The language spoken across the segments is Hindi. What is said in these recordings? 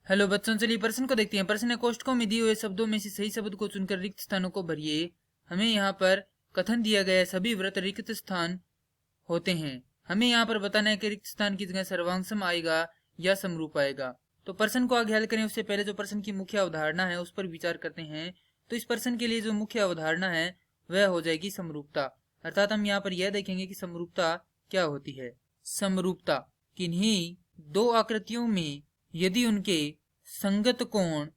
हेलो बच्चों, चलिए प्रश्न को देखते हैं। प्रश्न है, कोष्ठकों में दिए हुए शब्दों में से सही शब्द को चुनकर रिक्त स्थानों को भरिए। हमें यहाँ पर कथन दिया गया है, सभी वृत्त रिक्त स्थान होते हैं। हमें यहाँ पर बताना है कि रिक्त स्थान की जगह सर्वांगसम आएगा या समरूप आएगा। तो प्रश्न को आगे हल करें उससे पहले जो प्रश्न की मुख्य अवधारणा है उस पर विचार करते हैं। तो इस प्रश्न के लिए जो मुख्य अवधारणा है वह हो जाएगी समरूपता। अर्थात हम यहाँ पर यह देखेंगे कि समरूपता क्या होती है। समरूपता, किन्हीं दो आकृतियों में यदि उनके संगत कोण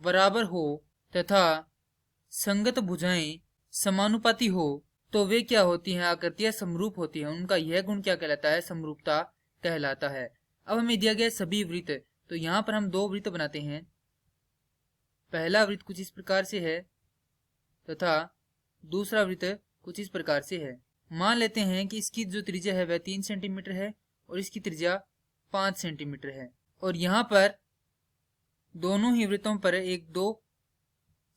बराबर हो तथा संगत भुजाएं समानुपाती हो तो वे क्या होती हैं? आकृतियां समरूप होती हैं। उनका यह गुण क्या कहलाता है? समरूपता कहलाता है। अब हमें दिया गया सभी वृत्त, तो यहाँ पर हम दो वृत्त बनाते हैं। पहला वृत्त कुछ इस प्रकार से है तथा दूसरा वृत्त कुछ इस प्रकार से है। मान लेते हैं कि इसकी जो त्रिज्या है वह 3 सेंटीमीटर है और इसकी त्रिज्या 5 सेंटीमीटर है, और यहाँ पर दोनों ही वृत्तों पर एक दो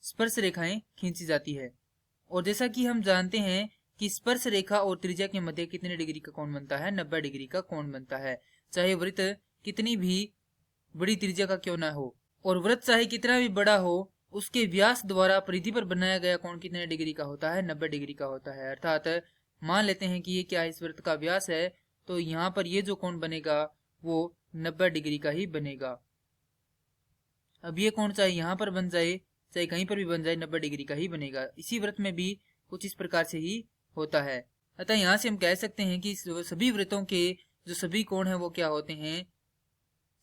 स्पर्श रेखाएं खींची जाती है। और जैसा कि हम जानते हैं कि स्पर्श रेखा और त्रिज्या के मध्य कितने डिग्री का कोण बनता है? 90 डिग्री का कोण बनता है। चाहे वृत्त कितनी भी बड़ी त्रिज्या का क्यों ना हो, और वृत्त चाहे कितना भी बड़ा हो, उसके व्यास द्वारा परिधि पर बनाया गया कोण कितने डिग्री का होता है? 90 डिग्री का होता है। अर्थात मान लेते हैं कि ये क्या है, इस वृत्त का व्यास है, तो यहाँ पर ये जो कोण बनेगा वो 90 डिग्री का ही बनेगा। अब ये कोण चाहे यहाँ पर बन जाए चाहे कहीं पर भी बन जाए, 90 डिग्री का ही बनेगा। इसी वृत्त में भी कुछ इस प्रकार से ही होता है। अतः यहाँ से हम कह सकते हैं कि सभी वृत्तों के जो सभी कोण हैं वो क्या होते हैं?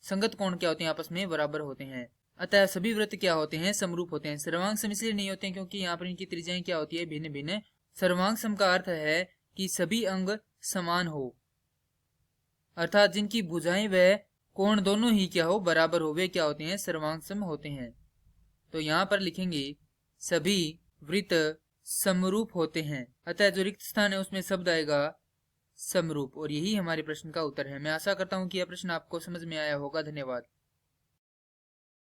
संगत कोण क्या होते हैं? आपस में बराबर होते हैं। अतः सभी वृत्त क्या होते हैं? समरूप होते हैं। सर्वांग सम इसलिए नहीं होते हैं क्योंकि यहाँ पर इनकी त्रिज्याएं क्या होती है? भिन्न भिन्न। सर्वांग सम का अर्थ है कि सभी अंग समान हो, अर्थात जिनकी भुजाएं व कोण दोनों ही क्या हो? बराबर हो, वे क्या होते हैं? सर्वांगसम होते हैं। तो यहाँ पर लिखेंगे सभी वृत्त समरूप होते हैं। अतः जो रिक्त स्थान है उसमें शब्द आएगा समरूप, और यही हमारे प्रश्न का उत्तर है। मैं आशा करता हूँ कि यह प्रश्न आपको समझ में आया होगा। धन्यवाद।